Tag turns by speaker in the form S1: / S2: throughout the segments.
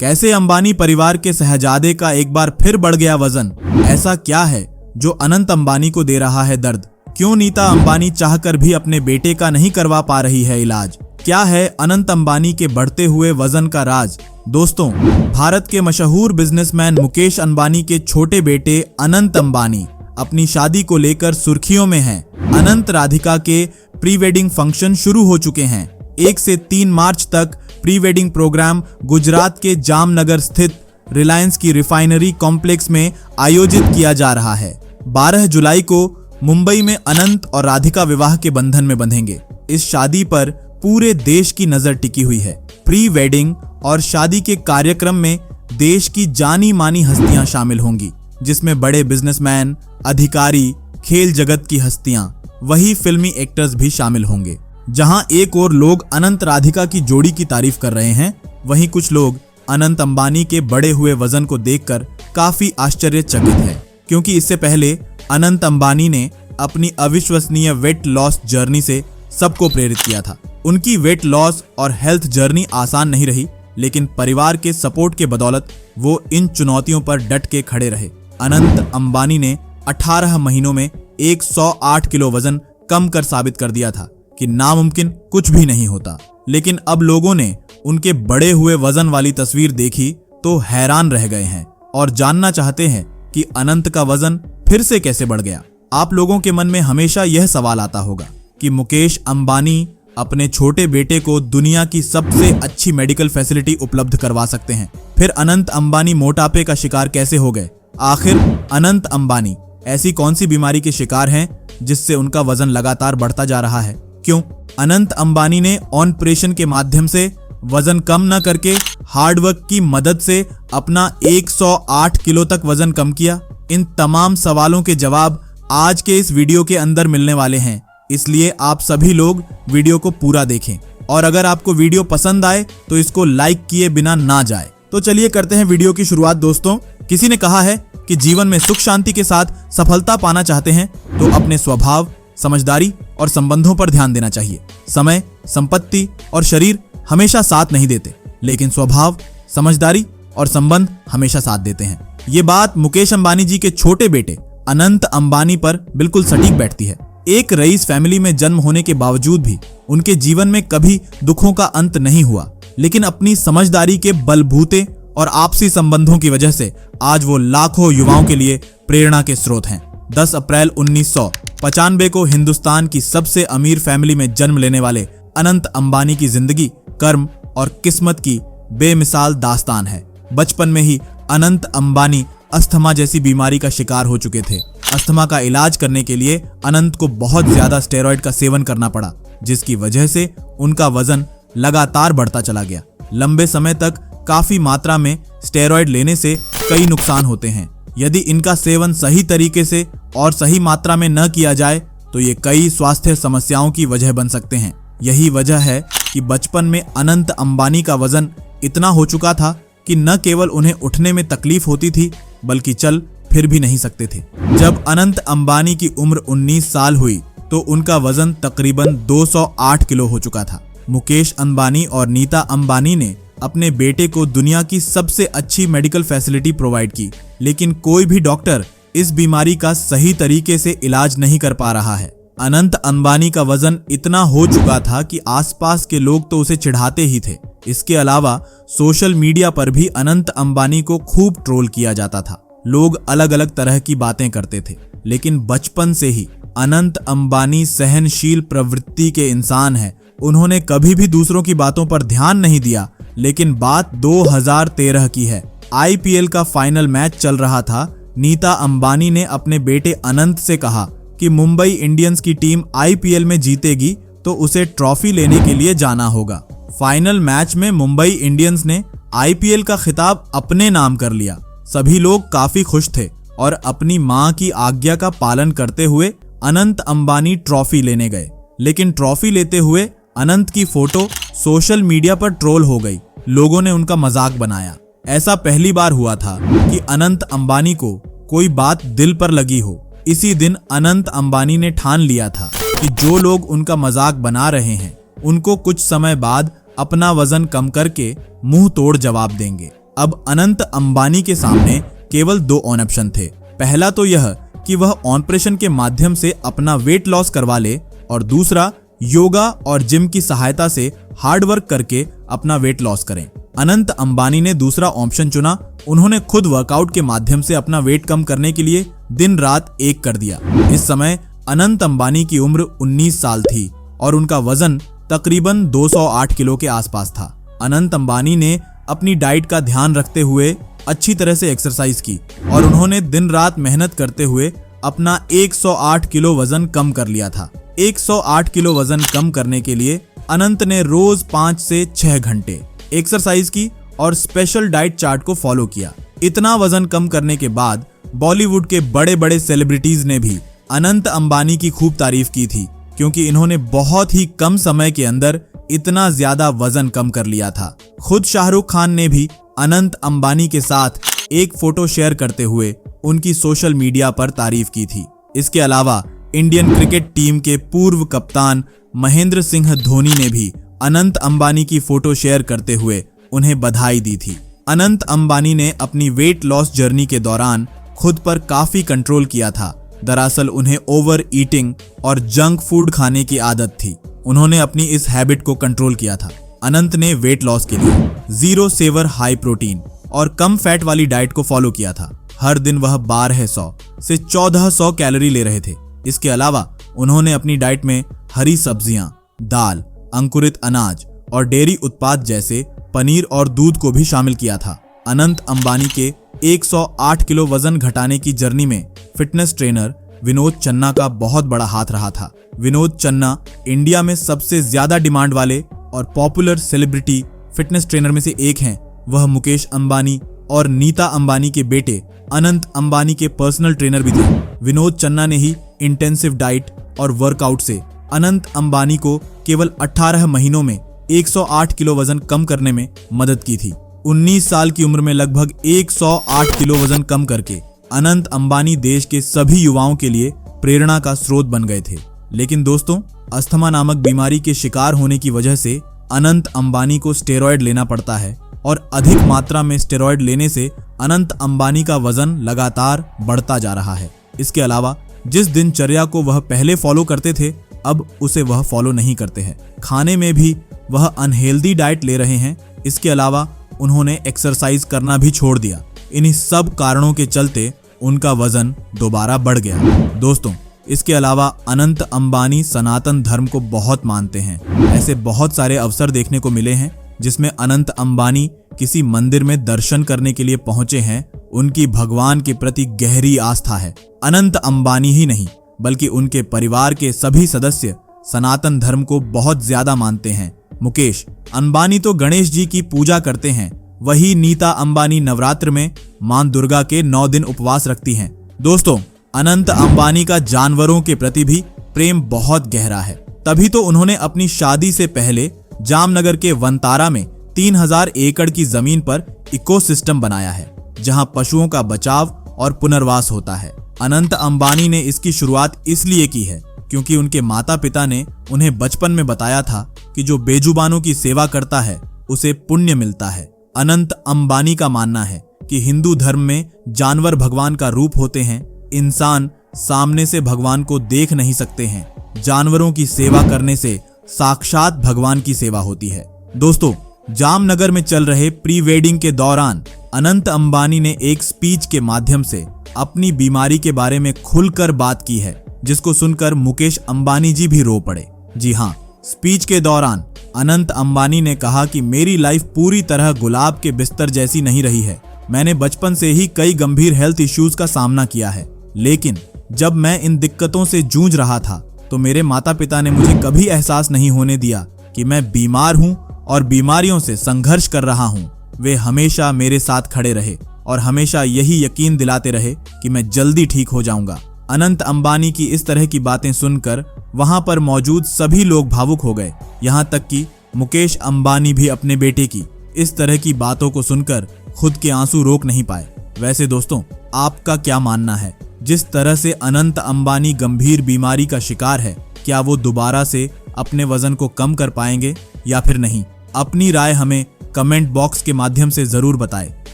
S1: कैसे अंबानी परिवार के शहजादे का एक बार फिर बढ़ गया वजन? ऐसा क्या है जो अनंत अंबानी को दे रहा है दर्द? क्यों नीता अंबानी चाहकर भी अपने बेटे का नहीं करवा पा रही है इलाज? क्या है अनंत अंबानी के बढ़ते हुए वजन का राज? दोस्तों, भारत के मशहूर बिजनेसमैन मुकेश अंबानी के छोटे बेटे अनंत अंबानी अपनी शादी को लेकर सुर्खियों में हैं। अनंत राधिका के प्री वेडिंग फंक्शन शुरू हो चुके हैं। 1 से 3 मार्च तक प्री वेडिंग प्रोग्राम गुजरात के जामनगर स्थित रिलायंस की रिफाइनरी कॉम्प्लेक्स में आयोजित किया जा रहा है। 12 जुलाई को मुंबई में अनंत और राधिका विवाह के बंधन में बंधेंगे। इस शादी पर पूरे देश की नजर टिकी हुई है। प्री वेडिंग और शादी के कार्यक्रम में देश की जानी मानी हस्तियां शामिल होंगी, जिसमें बड़े बिजनेसमैन, अधिकारी, खेल जगत की हस्तियां, वही फिल्मी एक्टर्स भी शामिल होंगे। जहां एक और लोग अनंत राधिका की जोड़ी की तारीफ कर रहे हैं, वहीं कुछ लोग अनंत अंबानी के बढ़े हुए वजन को देखकर काफी आश्चर्यचकित है, क्योंकि इससे पहले अनंत अंबानी ने अपनी अविश्वसनीय वेट लॉस जर्नी से सबको प्रेरित किया था। उनकी वेट लॉस और हेल्थ जर्नी आसान नहीं रही, लेकिन परिवार के सपोर्ट के बदौलत वो इन चुनौतियों पर डट के खड़े रहे। अनंत अंबानी ने 18 महीनों में 108 किलो वजन कम कर साबित कर दिया था कि नामुमकिन कुछ भी नहीं होता। लेकिन अब लोगों ने उनके बढ़े हुए वजन वाली तस्वीर देखी तो हैरान रह गए हैं और जानना चाहते हैं कि अनंत का वजन फिर से कैसे बढ़ गया। आप लोगों के मन में हमेशा यह सवाल आता होगा कि मुकेश अंबानी अपने छोटे बेटे को दुनिया की सबसे अच्छी मेडिकल फैसिलिटी उपलब्ध करवा सकते हैं, फिर अनंत अंबानी मोटापे का शिकार कैसे हो गए? आखिर अनंत अंबानी ऐसी कौन सी बीमारी के शिकार हैं जिससे उनका वजन लगातार बढ़ता जा रहा है? क्यों अनंत अंबानी ने ऑपरेशन के माध्यम से वजन कम न करके हार्डवर्क की मदद से अपना 108 किलो तक वजन कम किया? इन तमाम सवालों के जवाब आज के इस वीडियो के अंदर मिलने वाले हैं, इसलिए आप सभी लोग वीडियो को पूरा देखें। और अगर आपको वीडियो पसंद आए तो इसको लाइक किए बिना ना जाए। तो चलिए करते हैं वीडियो की शुरुआत। दोस्तों, किसी ने कहा है कि जीवन में सुख शांति के साथ सफलता पाना चाहते हैं तो अपने स्वभाव, समझदारी और संबंधों पर ध्यान देना चाहिए। समय, संपत्ति और शरीर हमेशा साथ नहीं देते, लेकिन स्वभाव, समझदारी और संबंध हमेशा साथ देते हैं। ये बात मुकेश अंबानी जी के छोटे बेटे अनंत अंबानी पर बिल्कुल सटीक बैठती है। एक रईस फैमिली में जन्म होने के बावजूद भी उनके जीवन में कभी दुखों का अंत नहीं हुआ, लेकिन अपनी समझदारी के बलबूते और आपसी संबंधों की वजह से आज वो लाखों युवाओं के लिए प्रेरणा के स्रोत हैं। 10 अप्रैल 1995 को हिंदुस्तान की सबसे अमीर फैमिली में जन्म लेने वाले अनंत अंबानी की जिंदगी, कर्म और किस्मत की बेमिसाल दास्तान है। बचपन में ही अनंत अंबानी अस्थमा जैसी बीमारी का शिकार हो चुके थे। अस्थमा का इलाज करने के लिए अनंत को बहुत ज्यादा स्टेरॉइड का सेवन करना पड़ा, जिसकी वजह से उनका वजन लगातार बढ़ता चला गया। लंबे समय तक काफी मात्रा में स्टेरॉइड लेने से कई नुकसान होते हैं। यदि इनका सेवन सही तरीके से और सही मात्रा में न किया जाए तो ये कई स्वास्थ्य समस्याओं की वजह बन सकते हैं। यही वजह है कि बचपन में अनंत अंबानी का वजन इतना हो चुका था कि न केवल उन्हें उठने में तकलीफ होती थी, बल्कि चल फिर भी नहीं सकते थे। जब अनंत अंबानी की उम्र 19 साल हुई तो उनका वजन तकरीबन 208 किलो हो चुका था। मुकेश अंबानी और नीता अंबानी ने अपने बेटे को दुनिया की सबसे अच्छी मेडिकल फैसिलिटी प्रोवाइड की, लेकिन कोई भी डॉक्टर इस बीमारी का सही तरीके से इलाज नहीं कर पा रहा है। अनंत अंबानी का वजन इतना हो चुका था कि आसपास के लोग तो उसे चिढ़ाते ही थे। इसके अलावा सोशल मीडिया पर भी अनंत अंबानी को खूब ट्रोल किया जाता था। लोग अलग अलग तरह की बातें करते थे, लेकिन बचपन से ही अनंत अंबानी सहनशील प्रवृत्ति के इंसान हैं। उन्होंने कभी भी दूसरों की बातों पर ध्यान नहीं दिया। लेकिन बात 2013 की है। IPL का फाइनल मैच चल रहा था। नीता अंबानी ने अपने बेटे अनंत से कहा कि मुंबई इंडियंस की टीम IPL में जीतेगी तो उसे ट्रॉफी लेने के लिए जाना होगा। फाइनल मैच में मुंबई इंडियंस ने IPL का खिताब अपने नाम कर लिया। सभी लोग काफी खुश थे और अपनी मां की आज्ञा का पालन करते हुए अनंत अंबानी ट्रॉफी लेने गए। लेकिन ट्रॉफी लेते हुए अनंत की फोटो सोशल मीडिया पर ट्रोल हो गई। लोगों ने उनका मजाक बनाया। ऐसा पहली बार हुआ था कि अनंत अंबानी को कोई बात दिल पर लगी हो। इसी दिन अनंत अंबानी ने ठान लिया था कि जो लोग उनका मजाक बना रहे हैं उनको कुछ समय बाद अपना वजन कम करके मुंह तोड़ जवाब देंगे। अब अनंत अंबानी के सामने केवल 2 ऑप्शन थे। पहला तो यह कि वह ऑपरेशन के माध्यम से अपना वेट लॉस करवा ले और दूसरा योगा और जिम की सहायता से हार्ड वर्क करके अपना वेट लॉस करें। अनंत अंबानी ने दूसरा ऑप्शन चुना। उन्होंने खुद वर्कआउट के माध्यम से अपना वेट कम करने के लिए दिन रात एक कर दिया। इस समय अनंत अंबानी की उम्र 19 साल थी और उनका वजन तकरीबन 208 किलो के आसपास था। अनंत अंबानी ने अपनी डाइट का ध्यान रखते हुए अच्छी तरह से एक्सरसाइज की और उन्होंने दिन रात मेहनत करते हुए अपना 108 किलो वजन कम कर लिया था। 108 किलो वजन कम करने के लिए अनंत ने रोज 5 से 6 घंटे एक्सरसाइज की और स्पेशल डाइट चार्ट को फॉलो किया। इतना वजन कम करने के बाद बॉलीवुड के बड़े बड़े सेलिब्रिटीज ने भी अनंत अंबानी की खूब तारीफ की थी, क्योंकि इन्होंने बहुत ही कम समय के अंदर इतना ज्यादा वजन कम कर लिया था। खुद शाहरुख खान ने भी अनंत अंबानी के साथ एक फोटो शेयर करते हुए उनकी सोशल मीडिया पर तारीफ की थी। इसके अलावा इंडियन क्रिकेट टीम के पूर्व कप्तान महेंद्र सिंह धोनी ने भी अनंत अंबानी की फोटो शेयर करते हुए उन्हें बधाई दी थी। अनंत अंबानी ने अपनी वेट लॉस जर्नी के दौरान खुद पर काफी कंट्रोल किया था। दरअसल उन्हें ओवर ईटिंग और जंक फूड खाने की आदत थी। उन्होंने अपनी इस हैबिट को कंट्रोल किया था। अनंत ने वेट लॉस के लिए 0 सेवर हाई प्रोटीन और कम फैट वाली डाइट को फॉलो किया था। हर दिन वह 1200 से 1400 कैलोरी ले रहे थे। इसके अलावा उन्होंने अपनी डाइट में हरी सब्जियां, दाल, अंकुरित अनाज और डेयरी उत्पाद जैसे पनीर और दूध को भी शामिल किया था। अनंत अंबानी के 108 किलो वजन घटाने की जर्नी में फिटनेस ट्रेनर विनोद चन्ना का बहुत बड़ा हाथ रहा था। विनोद चन्ना इंडिया में सबसे ज्यादा डिमांड वाले और पॉपुलर सेलिब्रिटी फिटनेस ट्रेनर में से एक हैं। वह मुकेश अंबानी और नीता अंबानी के बेटे अनंत अंबानी के पर्सनल ट्रेनर भी थे। विनोद चन्ना ने ही इंटेंसिव डाइट और वर्कआउट से अनंत अंबानी को केवल 18 महीनों में 108 किलो वजन कम करने में मदद की थी। 19 साल की उम्र में लगभग 108 किलो वजन कम करके अनंत अंबानी देश के सभी युवाओं के लिए प्रेरणा का स्रोत बन गए थे। लेकिन दोस्तों, अस्थमा नामक बीमारी के शिकार होने की वजह से अनंत अंबानी को स्टेरॉयड लेना पड़ता है और अधिक मात्रा में स्टेरॉयड लेने से अनंत अंबानी का वजन लगातार बढ़ता जा रहा है। इसके अलावा जिस दिनचर्या को वह पहले फॉलो करते थे, अब उसे वह फॉलो नहीं करते हैं। खाने में भी वह अनहेल्दी डाइट ले रहे हैं। इसके अलावा उन्होंने एक्सरसाइज करना भी छोड़ दिया। इन्हीं सब कारणों के चलते उनका वजन दोबारा बढ़ गया। दोस्तों, इसके अलावा अनंत अंबानी सनातन धर्म को बहुत मानते हैं। ऐसे बहुत सारे अवसर देखने को मिले हैं जिसमें अनंत अंबानी किसी मंदिर में दर्शन करने के लिए पहुंचे हैं। उनकी भगवान के प्रति गहरी आस्था है। अनंत अंबानी ही नहीं बल्कि उनके परिवार के सभी सदस्य सनातन धर्म को बहुत ज्यादा मानते हैं। मुकेश अंबानी तो गणेश जी की पूजा करते हैं, वही नीता अंबानी नवरात्र में मां दुर्गा के 9 दिन उपवास रखती हैं। दोस्तों, अनंत अंबानी का जानवरों के प्रति भी प्रेम बहुत गहरा है। तभी तो उन्होंने अपनी शादी से पहले जामनगर के वनतारा में 3000 एकड़ की जमीन पर इकोसिस्टम बनाया है, जहां पशुओं का बचाव और पुनर्वास होता है। अनंत अंबानी ने इसकी शुरुआत इसलिए की है क्योंकि उनके माता पिता ने उन्हें बचपन में बताया था कि जो बेजुबानों की सेवा करता है उसे पुण्य मिलता है। अनंत अंबानी का मानना है कि हिंदू धर्म में जानवर भगवान का रूप होते हैं। इंसान सामने से भगवान को देख नहीं सकते हैं। जानवरों की सेवा करने से साक्षात भगवान की सेवा होती है। दोस्तों, जामनगर में चल रहे प्री वेडिंग के दौरान अनंत अंबानी ने एक स्पीच के माध्यम से अपनी बीमारी के बारे में खुलकर बात की है, जिसको सुनकर मुकेश अंबानी जी भी रो पड़े। जी हाँ, स्पीच के दौरान अनंत अंबानी ने कहा कि मेरी लाइफ पूरी तरह गुलाब के बिस्तर जैसी नहीं रही है। मैंने बचपन से ही कई गंभीर हेल्थ इश्यूज का सामना किया है, लेकिन जब मैं इन दिक्कतों से जूझ रहा था तो मेरे माता पिता ने मुझे कभी एहसास नहीं होने दिया कि मैं बीमार हूं और बीमारियों से संघर्ष कर रहा हूं। वे हमेशा मेरे साथ खड़े रहे और हमेशा यही यकीन दिलाते रहे कि मैं जल्दी ठीक हो जाऊंगा। अनंत अंबानी की इस तरह की बातें सुनकर वहां पर मौजूद सभी लोग भावुक हो गए। यहां तक कि मुकेश अंबानी भी अपने बेटे की इस तरह की बातों को सुनकर खुद के आंसू रोक नहीं पाए। वैसे दोस्तों, आपका क्या मानना है? जिस तरह से अनंत अंबानी गंभीर बीमारी का शिकार है, क्या वो दोबारा से अपने वजन को कम कर पाएंगे या फिर नहीं? अपनी राय हमें कमेंट बॉक्स के माध्यम से जरूर बताएं।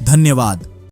S1: धन्यवाद।